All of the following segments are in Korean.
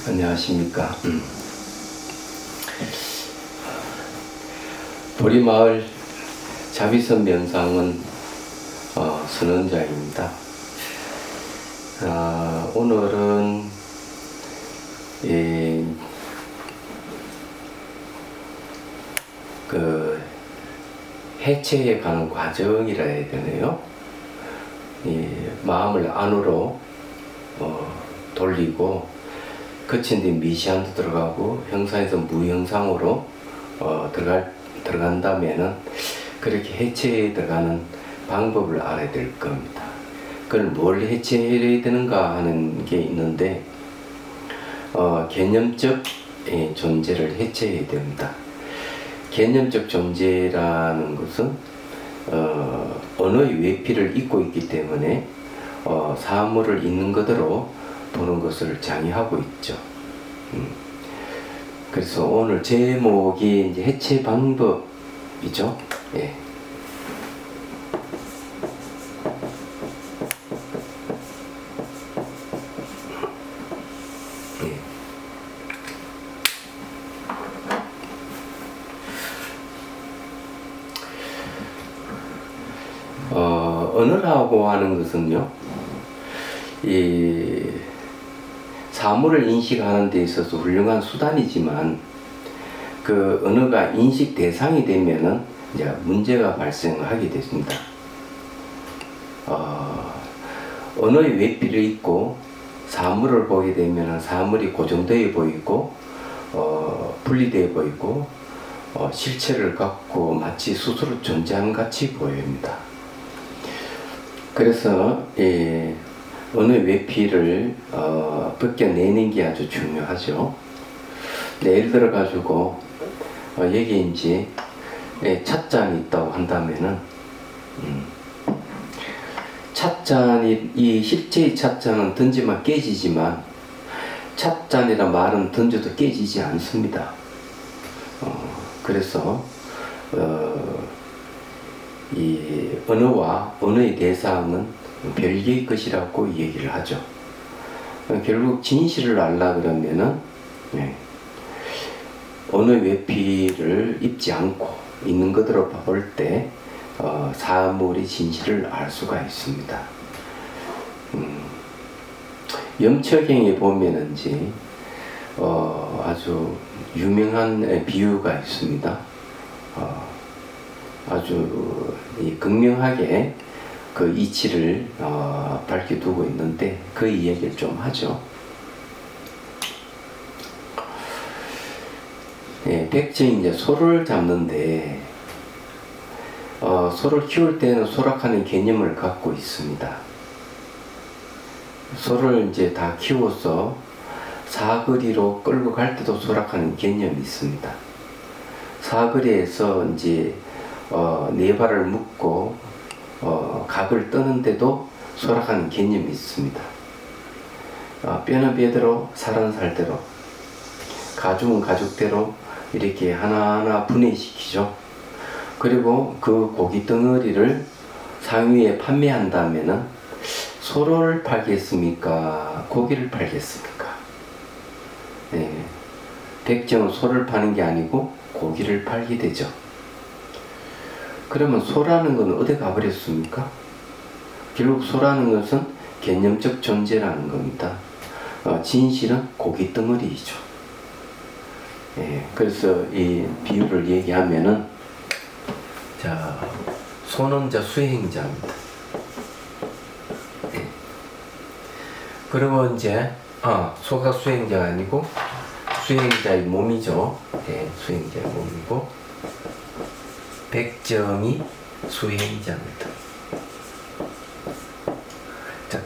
안녕하십니까. 보리마을 자비선 명상은 선원자입니다. 오늘은 해체해 가는 과정이라 해야 되네요. 마음을 안으로 돌리고 거친 뒤 미시한도 들어가고 형상에서 무형상으로 들어간다면은 그렇게 해체해 들어가는 방법을 알아야 될 겁니다. 그걸 뭘 해체해야 되는가 하는 게 있는데 개념적 존재를 해체해야 됩니다. 개념적 존재라는 것은 언어의 외피를 잇고 있기 때문에 사물을 있는 그대로 보는 것을 장애하고 있죠. 그래서 오늘 제목이 이제 해체 방법이죠. 예. 언어라고 하는 것은요, 이 사물을 인식하는 데 있어서 훌륭한 수단이지만 그 언어가 인식 대상이 되면은 이제 문제가 발생하게 됐습니다. 언어의 외피를 잇고 사물을 보게 되면은 사물이 고정되어 보이고 분리되어 보이고 실체를 갖고 마치 스스로 존재하는 같이 보입니다. 그래서 언어의 외피를 벗겨내는 게 아주 중요하죠. 예를 들어 가지고 여기 이제 찻잔이 있다고 한다면은 찻잔이 이 실제의 찻잔은 던지면 깨지지만 찻잔이란 말은 던져도 깨지지 않습니다. 그래서 이 언어와 언어의 대상은 별개의 것이라고 얘기를 하죠. 결국 진실을 알라 그러면은 언어의 외피를 입지 않고 있는 그대로 볼 때 사물의 진실을 알 수가 있습니다. 염척행에 보면은 아주 유명한 비유가 있습니다. 아주 극명하게 그 이치를 밝혀두고 있는데 그 이야기를 좀 하죠. 백정이 이제 소를 잡는데 소를 키울 때는 소락하는 개념을 갖고 있습니다. 소를 이제 다 키워서 사거리로 끌고 갈 때도 소락하는 개념이 있습니다. 사거리에서 이제 네 발을 묶고 각을 뜨는데도 소락하는 개념이 있습니다. 뼈는 뼈대로 살은 살대로 가죽은 가죽대로 이렇게 하나하나 분해시키죠. 그리고 그 고기 덩어리를 상위에 판매한다면은 소를 팔겠습니까? 고기를 팔겠습니까? 백정은 소를 파는 게 아니고 고기를 팔게 되죠. 그러면 소라는 건 어디 가버렸습니까? 결국 소라는 것은 개념적 존재라는 겁니다. 진실은 고기 덩어리이죠. 그래서 이 비유를 얘기하면은 소는 수행자입니다. 그리고 이제 소가 수행자가 아니고 수행자의 몸이죠. 수행자의 몸이고 백정이 수행자입니다.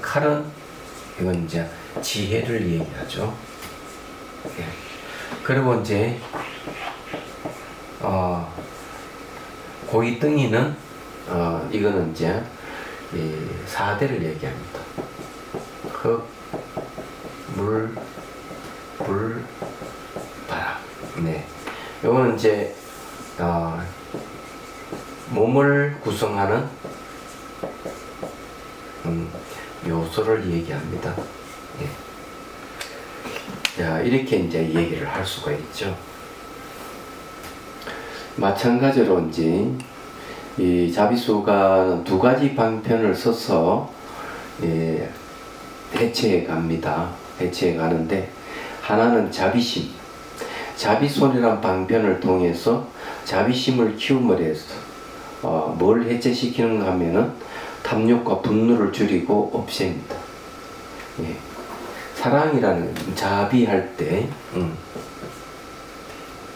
칼은 이건 이제 지혜를 얘기하죠. 그리고 이제 고기덩이는 이거는 이제 사대를 얘기합니다. 흙, 물, 바람. 이거는 이제 몸을 구성하는 요소를 얘기합니다. 자, 이렇게 이제 얘기를 할 수가 있죠. 마찬가지로 이제 이 자비수가 두 가지 방편을 써서 해체해 갑니다. 해체해 가는데, 하나는 자비심, 자비손이란 방편을 통해서 자비심을 키움으로써 뭘 해체시키는가 하면은 탐욕과 분노를 줄이고 없앱니다. 예. 사랑이라는 자비할 때,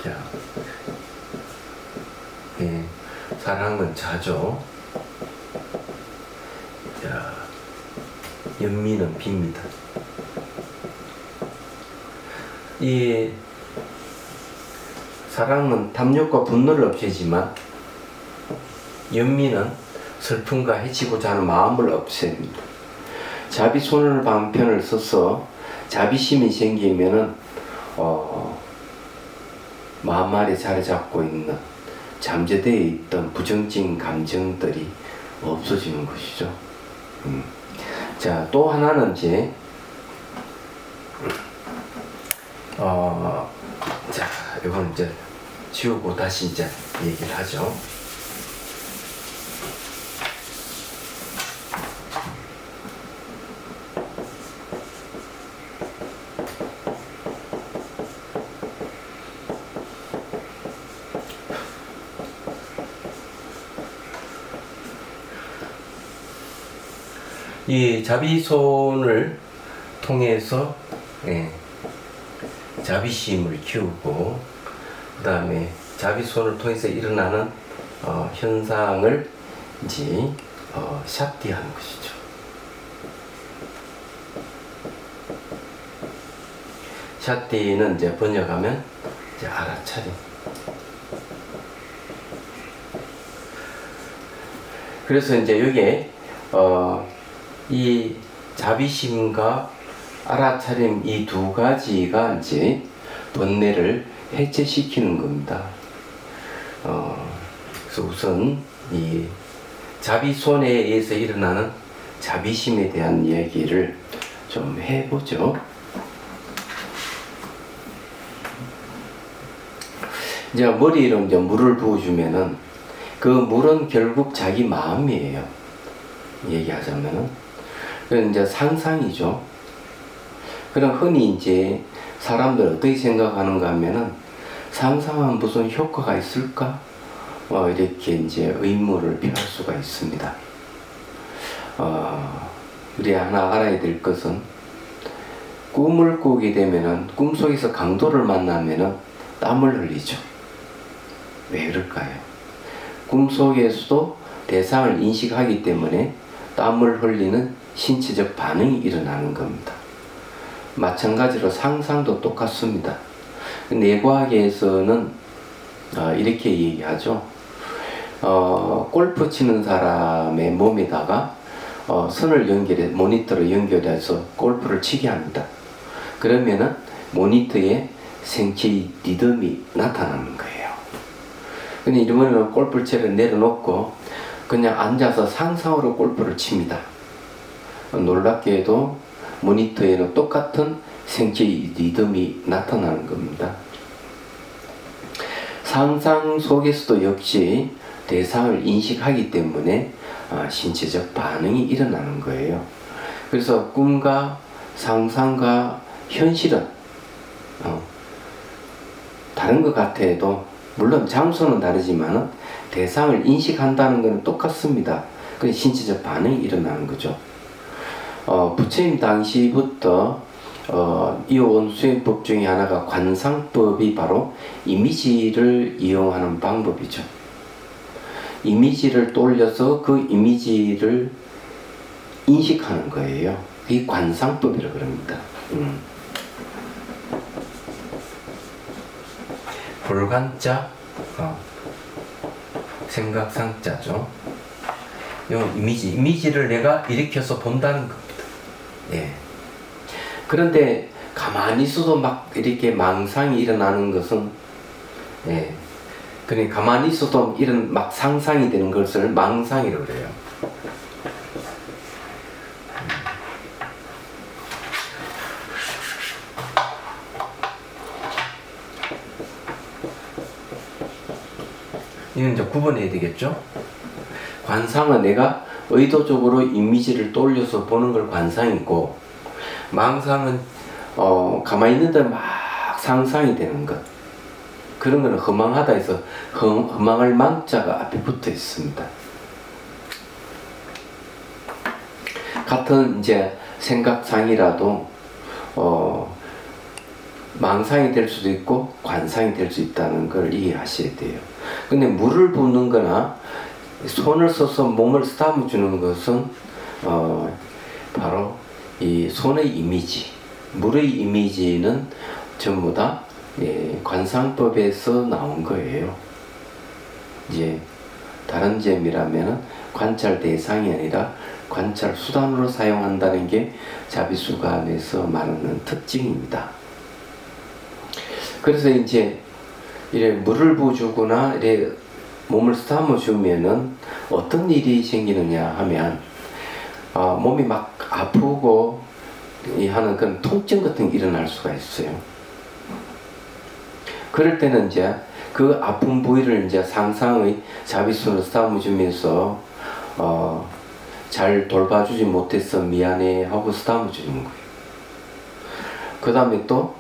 자, 예. 사랑은 자죠. 자, 연민은 빕니다. 이 사랑은 탐욕과 분노를 없애지만 연민은 슬픔과 해치고자 하는 마음을 없앱니다. 자비손을 방편을 써서 자비심이 생기면은 마음 아래 자리 잡고 있는 잠재되어 있던 부정적인 감정들이 없어지는 것이죠. 자, 또 하나는 이제 자, 이건 이제 지우고 다시 이제 얘기를 하죠. 이 자비손을 통해서 자비심을 키우고, 그 다음에 자비손을 통해서 일어나는 현상을 이제 샤티하는 것이죠. 샤티는 이제 번역하면 이제 알아차림. 그래서 이제 여기에 이 자비심과 알아차림, 이 두 가지가 이제 번뇌를 해체시키는 겁니다. 그래서 우선 이 자비손에 의해서 일어나는 자비심에 대한 이야기를 좀 해보죠. 이제 머리로 이제 물을 부어주면은 그 물은 결국 자기 마음이에요. 얘기하자면은. 그건 이제 상상이죠. 그럼 흔히 이제 사람들 어떻게 생각하는가 하면은, 상상한 무슨 효과가 있을까? 이렇게 이제 의문을 표할 수가 있습니다. 우리 하나 알아야 될 것은, 꿈을 꾸게 되면은, 꿈속에서 강도를 만나면은 땀을 흘리죠. 왜 그럴까요? 꿈속에서도 대상을 인식하기 때문에 땀을 흘리는 신체적 반응이 일어나는 겁니다. 마찬가지로 상상도 똑같습니다. 뇌과학에서는 이렇게 얘기하죠. 골프 치는 사람의 몸에다가 선을 모니터로 연결해서 골프를 치게 합니다. 그러면은 모니터에 생체의 리듬이 나타나는 거예요. 근데 이러면은 골프채를 내려놓고 그냥 앉아서 상상으로 골프를 칩니다. 놀랍게도 모니터에는 똑같은 생체의 리듬이 나타나는 겁니다. 상상 속에서도 역시 대상을 인식하기 때문에 신체적 반응이 일어나는 거예요. 그래서 꿈과 상상과 현실은 다른 것 같아도, 물론 장소는 다르지만 대상을 인식한다는 것은 똑같습니다. 그 신체적 반응이 일어나는 거죠. 부처님 당시부터 이어온 수행법 중에 하나가 관상법이 바로 이미지를 이용하는 방법이죠. 이미지를 떠올려서 그 이미지를 인식하는 거예요. 이 관상법이라고 그럽니다. 불관자, 생각상자죠. 이 이미지를 내가 일으켜서 본다는 겁니다. 예. 그런데 가만히 있어도 막 이렇게 망상이 일어나는 것은, 예. 그러니까 가만히 있어도 이런 막 상상이 되는 것을 망상이라고 그래요. 이건 이제 구분해야 되겠죠. 관상은 내가 의도적으로 이미지를 떠올려서 보는 걸 관상이고, 망상은 가만히 있는데 막 상상이 되는 것. 그런 거는 허망하다 해서 허망할 망자가 앞에 붙어 있습니다. 같은 이제 생각상이라도 망상이 될 수도 있고 관상이 될 수 있다는 걸 이해하셔야 돼요. 근데 물을 붓는 거나 손을 써서 몸을 쓰다듬어 주는 것은 바로 이 손의 이미지, 물의 이미지는 전부 다 관상법에서 나온 거예요. 이제 다른 점이라면 관찰 대상이 아니라 관찰 수단으로 사용한다는 게 자비수감에서 말하는 특징입니다. 그래서 이제 이래 물을 부어주거나 이래 몸을 쓰다듬어 주면은 어떤 일이 생기느냐 하면 몸이 막 아프고 하는 그런 통증 같은 게 일어날 수가 있어요. 그럴 때는 이제 그 아픈 부위를 이제 상상의 자비순으로 쓰다듬어 주면서 잘 돌봐주지 못해서 미안해 하고 쓰다듬어 주는 거예요. 그 다음에 또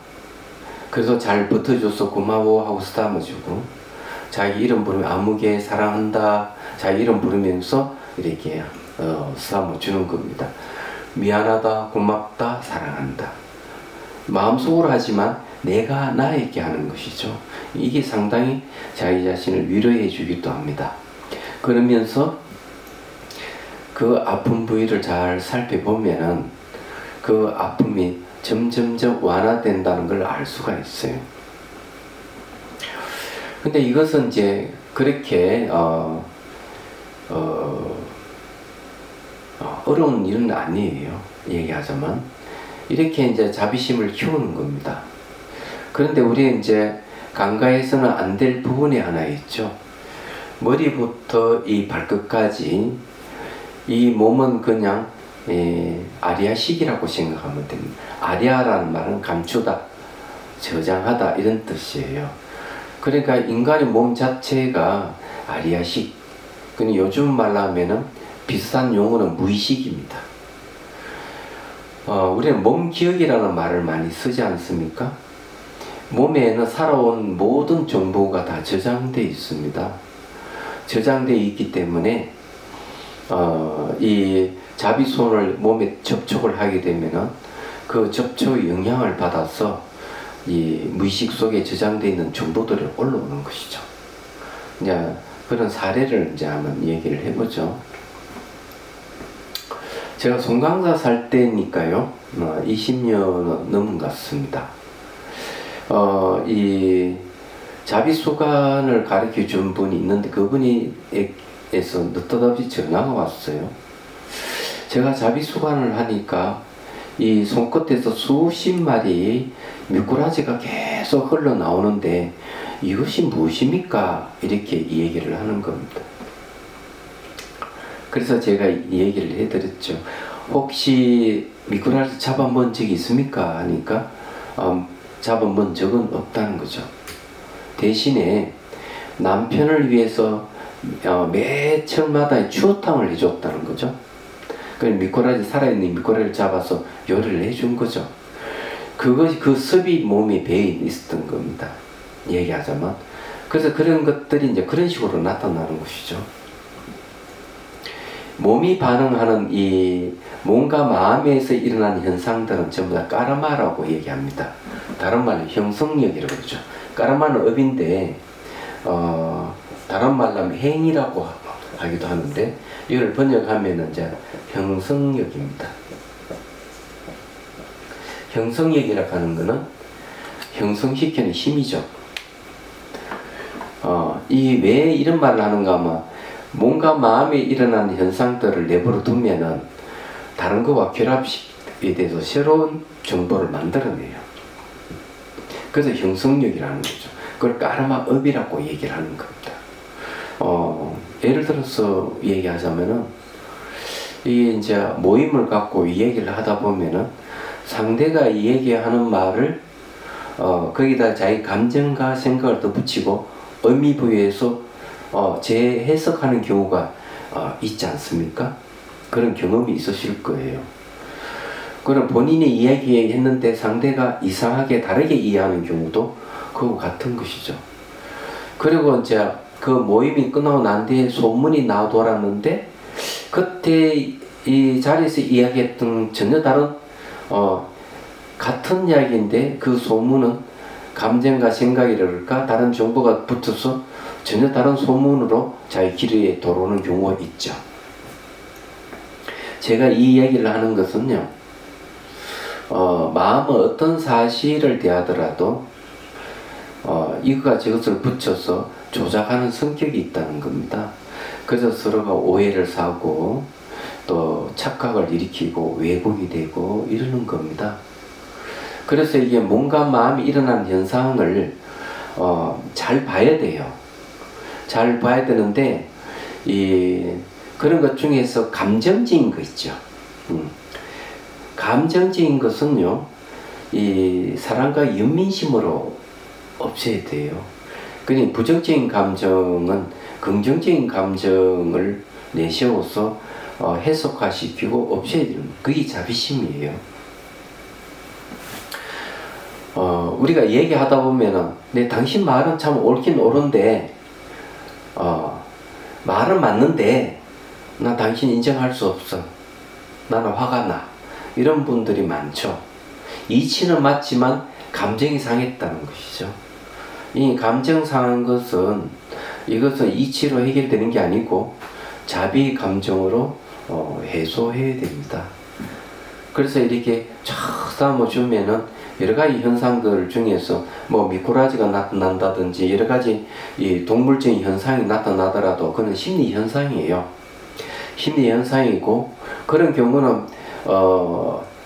그래서 잘 버텨줘서 고마워 하고 쓰다듬어 주고, 자기 이름 부르면 아무개 사랑한다 자기 이름 부르면서 이렇게 쓰다듬어 주는 겁니다. 미안하다, 고맙다, 사랑한다. 마음속으로 하지만 내가 나에게 하는 것이죠. 이게 상당히 자기 자신을 위로해 주기도 합니다. 그러면서 그 아픈 부위를 잘 살펴보면은 그 아픔이 점점점 완화된다는 걸 알 수가 있어요. 근데 이것은 이제 그렇게 어려운 일은 아니에요. 얘기하자면 이렇게 이제 자비심을 키우는 겁니다. 그런데 우리 이제 간과해서는 안 될 부분이 하나 있죠. 머리부터 이 발끝까지 이 몸은 그냥 아리아식이라고 생각하면 됩니다. 아리아라는 말은 감추다, 저장하다 이런 뜻이에요. 그러니까 인간의 몸 자체가 아리아식. 근데 요즘 말로 하면은 비슷한 용어는 무의식입니다. 우리는 몸기억이라는 말을 많이 쓰지 않습니까? 몸에는 살아온 모든 정보가 다 저장되어 있습니다. 저장되어 있기 때문에 이 자비손을 몸에 접촉을 하게 되면은 그 접촉의 영향을 받아서 이 무의식 속에 저장되어 있는 정보들이 올라오는 것이죠. 이제 그런 사례를 이제 한번 얘기를 해보죠. 제가 송강사 살 때니까요, 20년 넘은 것 같습니다. 이 자비수관을 가르쳐 준 분이 있는데 그분이 에서 느닷없이 전화가 왔어요. 제가 자비수관을 하니까 이 손끝에서 수십 마리 미꾸라지가 계속 흘러나오는데 이것이 무엇입니까? 이렇게 이 얘기를 하는 겁니다. 그래서 제가 이 얘기를 해드렸죠. 혹시 미꾸라지 잡아본 적이 있습니까? 하니까 잡아본 적은 없다는 거죠. 대신에 남편을 위해서 매철마다 추어탕을 해줬다는 거죠. 미꾸라지, 살아있는 미꾸라지를 잡아서 요리를 해준 거죠. 그것이 그 습이 몸에 배에 있었던 겁니다. 얘기하자면. 그래서 그런 것들이 이제 그런 식으로 나타나는 것이죠. 몸이 반응하는 이 몸과 마음에서 일어나는 현상들은 전부 다 까르마라고 얘기합니다. 다른 말로 형성력이라고 그러죠. 까르마는 업인데 다른 말로 하면 행이라고 하기도 하는데 이걸 번역하면 이제 형성력입니다. 형성력이라고 하는 것은 형성시키는 힘이죠. 이 왜 이런 말을 하는가 하면 몸과 마음에 일어나는 현상들을 내버려 두면은 다른 것과 결합에 대해서 새로운 정보를 만들어내요. 그래서 형성력이라는 거죠. 그걸 까르마업이라고 얘기를 하는 겁니다. 예를 들어서 얘기하자면은 이 이제 모임을 갖고 이 얘기를 하다 보면은 상대가 이 얘기하는 말을 거기다 자기 감정과 생각을 더 붙이고 의미 부여해서 재해석하는 경우가 있지 않습니까? 그런 경험이 있으실 거예요. 그럼 본인이 이야기했는데 상대가 이상하게 다르게 이해하는 경우도 그와 같은 것이죠. 그리고 이제 그 모임이 끝나고 난 뒤에 소문이 나돌았는데 그때 이 자리에서 이야기했던 전혀 다른 같은 이야기인데 그 소문은 감정과 생각이랄까 다른 정보가 붙어서 전혀 다른 소문으로 자기 귀에 들어오는 경우가 있죠. 제가 이 이야기를 하는 것은요, 마음은 어떤 사실을 대하더라도 이것과 저것을 붙여서 조작하는 성격이 있다는 겁니다. 그래서 서로가 오해를 사고 또 착각을 일으키고 왜곡이 되고 이러는 겁니다. 그래서 이게 뭔가 마음이 일어난 현상을 잘 봐야 돼요. 잘 봐야 되는데 그런 것 중에서 감정적인 거 있죠. 감정적인 것은요, 이 사랑과 연민심으로 없애야 돼요. 그러니 부정적인 감정은 긍정적인 감정을 내세워서 해석화시키고 없애야 되는 그게 자비심이에요. 우리가 얘기하다 보면은 당신 말은 참 옳긴 옳은데 말은 맞는데 나 당신 인정할 수 없어. 나는 화가 나. 이런 분들이 많죠. 이치는 맞지만 감정이 상했다는 것이죠. 이 감정 상한 것은 이것은 이치로 해결되는 게 아니고 자비 감정으로 해소해야 됩니다. 그래서 이렇게 쫙 쌓아주면은 여러 가지 현상들 중에서 미꾸라지가 나타난다든지 여러 가지 이 동물적인 현상이 나타나더라도 그건 심리 현상이에요. 심리 현상이고 그런 경우는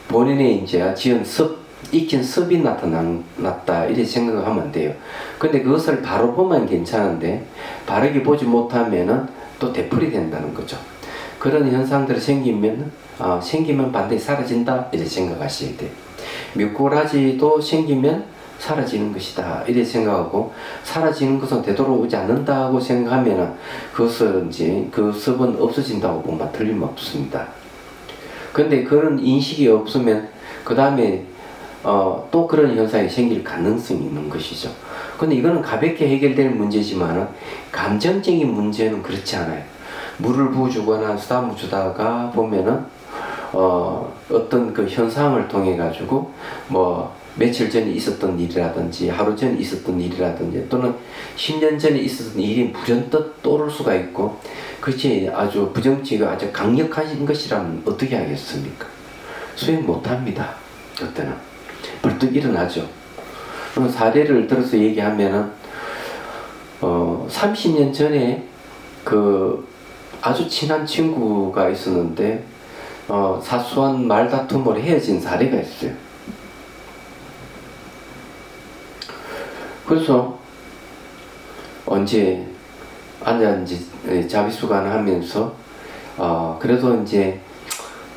본인의 이제 지은 익힌 습이 나타났다 이렇게 생각하면 돼요. 근데 그것을 바로 보면 괜찮은데 바르게 보지 못하면은 또 되풀이 된다는 거죠. 그런 현상들이 생기면 반드시 사라진다 이렇게 생각하셔야 돼요. 미꾸라지도 생기면 사라지는 것이다 이렇게 생각하고 사라지는 것은 되돌아오지 않는다고 생각하면 그것은 이제 그 습은 없어진다고 보면 틀림없습니다. 근데 그런 인식이 없으면 그 다음에 또 그런 현상이 생길 가능성이 있는 것이죠. 근데 이거는 가볍게 해결될 문제지만 감정적인 문제는 그렇지 않아요. 물을 부어주거나 수돗물 주다가 보면은 어떤 그 현상을 통해 가지고 며칠 전에 있었던 일이라든지 하루 전에 있었던 일이라든지 또는 10년 전에 있었던 일이 불현듯 떠오를 수가 있고 그것이 아주 부정치가 아주 강력한 것이라면 어떻게 하겠습니까? 수행 못합니다. 그때는 벌떡 일어나죠. 사례를 들어서 얘기하면은 30년 전에 그 아주 친한 친구가 있었는데 사소한 말다툼으로 헤어진 사례가 있어요. 그래서 언제 앉았는지 자비수간 하면서 그래도 이제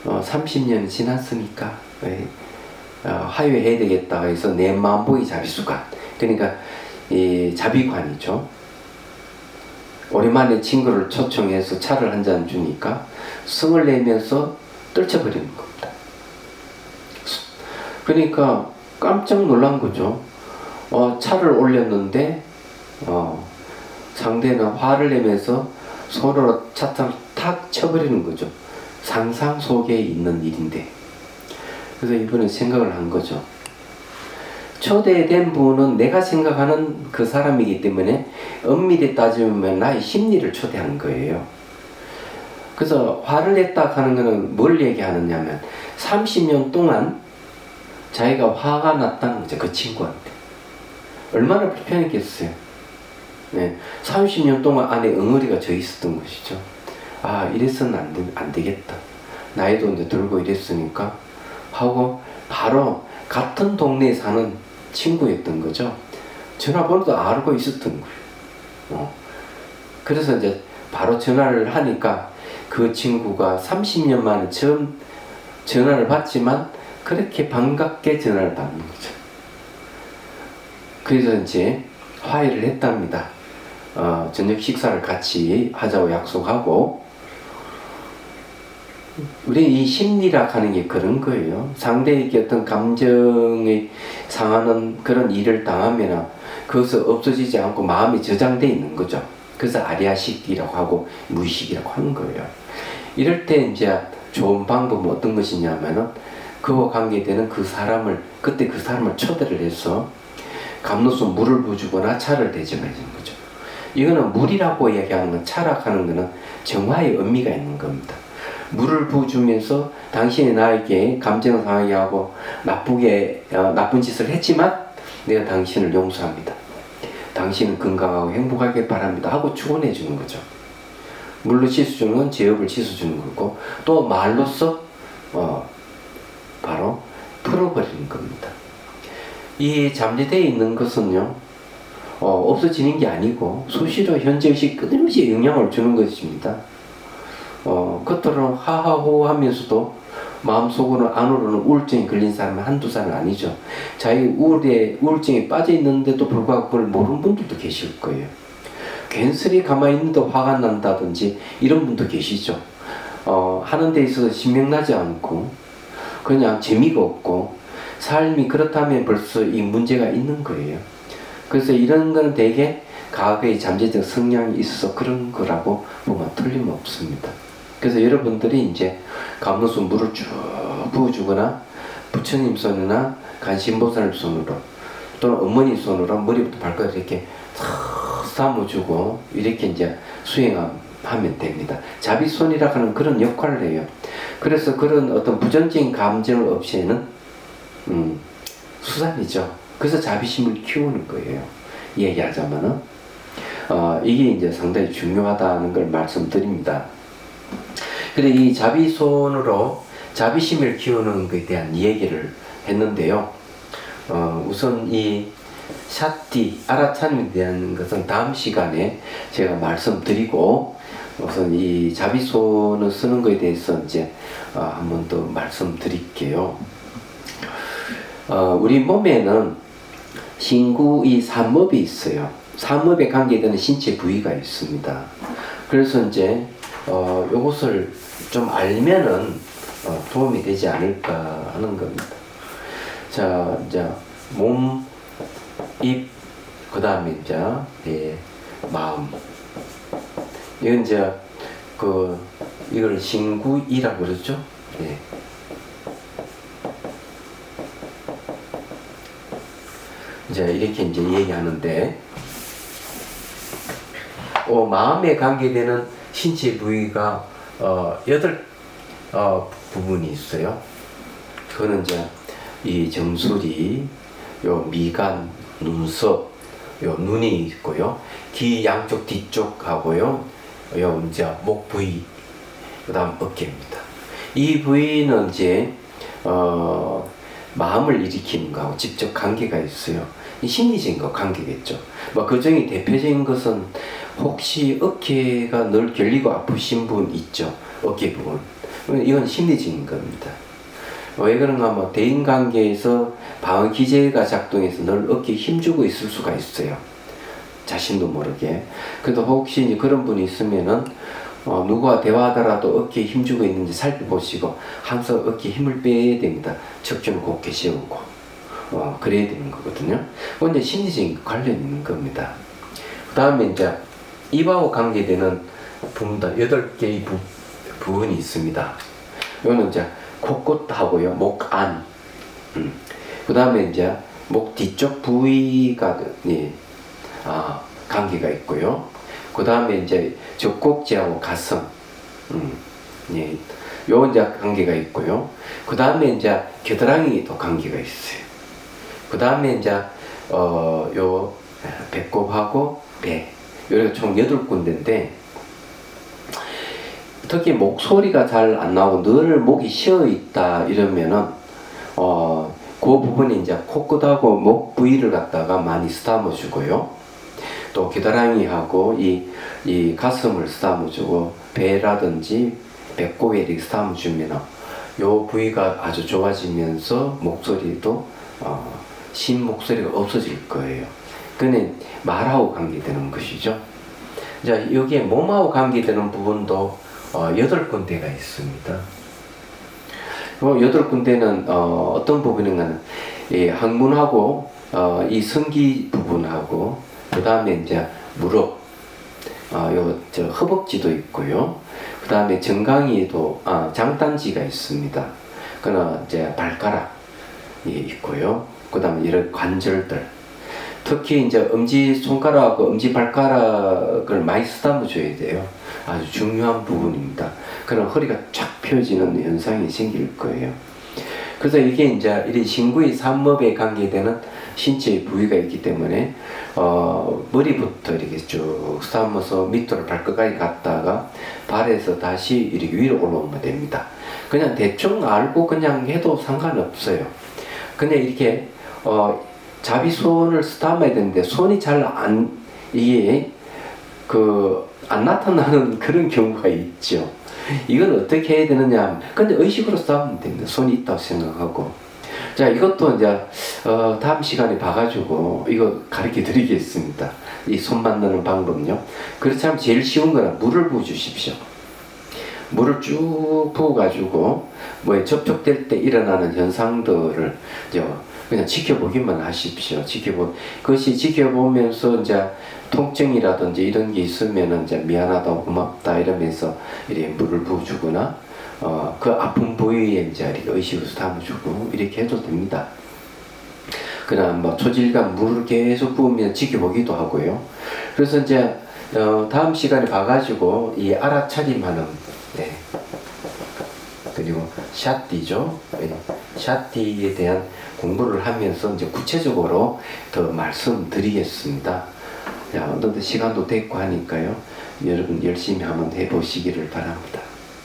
30년 지났으니까 화해해야 되겠다 해서 내 마음 보기 자비수간, 그러니까 이 자비관이죠. 오랜만에 친구를 초청해서 차를 한 잔 주니까 성을 내면서 떨쳐버리는 겁니다. 그러니까 깜짝 놀란 거죠. 차를 올렸는데 상대는 화를 내면서 손으로 차창을 탁 쳐버리는 거죠. 상상 속에 있는 일인데. 그래서 이분은 생각을 한 거죠. 초대된 분은 내가 생각하는 그 사람이기 때문에 엄밀히 따지면 나의 심리를 초대한 거예요. 그래서 화를 냈다 하는 것은 뭘 얘기하느냐면 30년 동안 자기가 화가 났다는 거죠. 그 친구한테. 얼마나 불편했겠어요. 네, 30년 동안 안에 엉어리가 져 있었던 것이죠. 이래서는 안 되겠다. 나이도 이제 들고 이랬으니까 하고 바로 같은 동네에 사는 친구였던 거죠. 전화번호도 알고 있었던 거예요. 그래서 이제 바로 전화를 하니까 그 친구가 30년 만에 처음 전화를 받지만 그렇게 반갑게 전화를 받는 거죠. 그래서 이제 화해를 했답니다. 저녁 식사를 같이 하자고 약속하고, 우리 이 심리학 하는 게 그런 거예요. 상대에게 어떤 감정이 상하는 그런 일을 당하면 그것은 없어지지 않고 마음이 저장되어 있는 거죠. 그래서 아리아식이라고 하고 무의식이라고 하는 거예요. 이럴 때 이제 좋은 방법은 어떤 것이냐면은 그와 관계되는 그때 그 사람을 초대를 해서 감로소 물을 부어주거나 차를 대접해 주는 거죠. 이거는 물이라고 얘기하는 건, 차라하는 거는 정화의 의미가 있는 겁니다. 물을 부어주면서 당신이 나에게 감정을 상하게 하고 나쁜 짓을 했지만 내가 당신을 용서합니다. 당신은 건강하고 행복하길 바랍니다 하고 축원해 주는 거죠. 물로 씻어주는 건 죄업을 씻어주는 거고, 또 말로써 바로 풀어버리는 겁니다. 이 잠재되어 있는 것은요, 없어지는 게 아니고 수시로 현재의식 끊임없이 영향을 주는 것입니다. 겉으로는 하하호 하면서도 마음속으로는 안으로는 우울증이 걸린 사람은 한두 사람은 아니죠. 자기 우울증에 빠져 있는데도 불구하고 그걸 모르는 분들도 계실 거예요. 괜스레 가만히 있는데 화가 난다든지 이런 분도 계시죠. 하는 데 있어서 신명나지 않고 그냥 재미가 없고 삶이 그렇다면 벌써 이 문제가 있는 거예요. 그래서 이런 거는 대개 과거의 잠재적 성향이 있어서 그런 거라고 보면 틀림없습니다. 그래서 여러분들이 이제 감로소 물을 쭉 부어주거나 부처님 손이나 관심보살 손으로 또는 어머니 손으로 머리부터 발끝 이렇게 삼아주고 이렇게 이제 수행하면 됩니다. 자비손이라 하는 그런 역할을 해요. 그래서 그런 어떤 부정적인 감정을 없애는 수단이죠. 그래서 자비심을 키우는 거예요. 얘기하자면은 이게 이제 상당히 중요하다는 걸 말씀드립니다. 그래, 이 자비손으로 자비심을 키우는 것에 대한 얘기를 했는데요. 우선 이 샤티, 아라찬에 대한 것은 다음 시간에 제가 말씀드리고, 우선 이 자비손을 쓰는 것에 대해서 이제 한 번 더 말씀드릴게요. 우리 몸에는 신구 이 삼업이 있어요. 삼업에 관계되는 신체 부위가 있습니다. 그래서 이제 요것을 좀 알면은 도움이 되지 않을까 하는 겁니다. 자, 이제 몸, 입, 그 다음에 이제 마음. 이건 이제 이걸 신구이라고 그러죠. 예. 이제 이렇게 이제 얘기하는데, 마음에 관계되는 신체 부위가 8 부분이 있어요. 그거는 이제 이 정수리, 요 미간, 눈썹, 요 눈이 있고요. 귀 양쪽 뒤쪽하고요. 요 이제 목 부위, 그다음 어깨입니다. 이 부위는 이제 마음을 일으키는 거하고 직접 관계가 있어요. 이 심리적인 거 관계겠죠. 그 중에 대표적인 것은 혹시 어깨가 늘 결리고 아프신 분 있죠. 어깨 부분. 이건 심리적인 겁니다. 왜 그런가 하면 대인관계에서 방어 기제가 작동해서 늘 어깨에 힘주고 있을 수가 있어요. 자신도 모르게. 그래도 혹시 이제 그런 분이 있으면은 누구와 대화하더라도 어깨에 힘주고 있는지 살펴보시고 항상 어깨에 힘을 빼야 됩니다. 척추는 곧게 세우고 그래야 되는 거거든요. 그건 이제 심리적인 관련이 있는 겁니다. 그 다음에 이제 입하고 관계되는 부분도 8개의 부분이 있습니다. 이거는 이제 코끝하고요, 목 안. 그 다음에 이제 목 뒤쪽 부위가 관계가 있고요. 그 다음에 이제 젖꼭지하고 가슴, 요 이제 관계가 있고요. 그 다음에 이제 겨드랑이도 관계가 있어요. 그 다음에 이제 요 배꼽하고 배, 요게 총 8군데인데 특히 목소리가 잘 안 나오고 늘 목이 쉬어 있다 이러면은 그 부분이 이제 코끝하고 목 부위를 갖다가 많이 쓰다듬어 주고요. 또 겨드랑이하고 이 가슴을 쓰다듬어 주고 배라든지 배꼽에 이렇게 쓰다듬어 주면 요 부위가 아주 좋아지면서 목소리도 신 목소리가 없어질 거예요. 그는 말하고 관계되는 것이죠. 자, 여기에 몸하고 관계되는 부분도 8군데가 있습니다. 요 8군데는 어떤 부분인가는 항문하고 이 성기 부분하고 그 다음에 이제 무릎, 허벅지도 있고요. 그 다음에 정강이도 장단지가 있습니다. 그러나 이제 발가락이 있고요. 그 다음에 이런 관절들. 특히 이제 엄지 손가락하고 엄지 발가락을 많이 쓰다듬어 줘야 돼요. 아주 중요한 부분입니다. 그럼 허리가 쫙 펴지는 현상이 생길 거예요. 그래서 이게 이제 이 신구의 삼업에 관계되는 신체의 부위가 있기 때문에 머리부터 이렇게 쭉 쓰다듬어서 밑으로 발끝까지 갔다가 발에서 다시 이렇게 위로 올라오면 됩니다. 그냥 대충 알고 그냥 해도 상관없어요. 근데 이렇게 자비손을 쓰다듬어야 되는데 손이 잘 안 나타나는 그런 경우가 있죠. 이건 어떻게 해야 되느냐. 근데 의식으로 쓰다듬으면 됩니다. 손이 있다고 생각하고. 자, 이것도 이제 다음 시간에 봐가지고 이거 가르쳐 드리겠습니다. 이 손 만드는 방법요. 그렇지 않으면 제일 쉬운 거는 물을 부어 주십시오. 물을 쭉 부어가지고 접촉될 때 일어나는 현상들을 그냥 지켜보기만 하십시오. 그것이 지켜보면서 이제 통증이라든지 이런 게 있으면은 이제 미안하다, 고맙다 이러면서 이렇게 물을 부어주거나 그 아픈 부위에 이제 이렇게 의식으로 담아주고 이렇게 해도 됩니다. 그냥 초질감 물을 계속 부으면 지켜보기도 하고요. 그래서 이제 다음 시간에 봐가지고 이 알아차림하는 그리고 샷디죠. 샷디에 대한 공부를 하면서 이제 구체적으로 더 말씀드리겠습니다. 자, 어느덧 시간도 됐고 하니까요. 여러분 열심히 한번 해보시기를 바랍니다.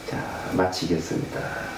자, 마치겠습니다.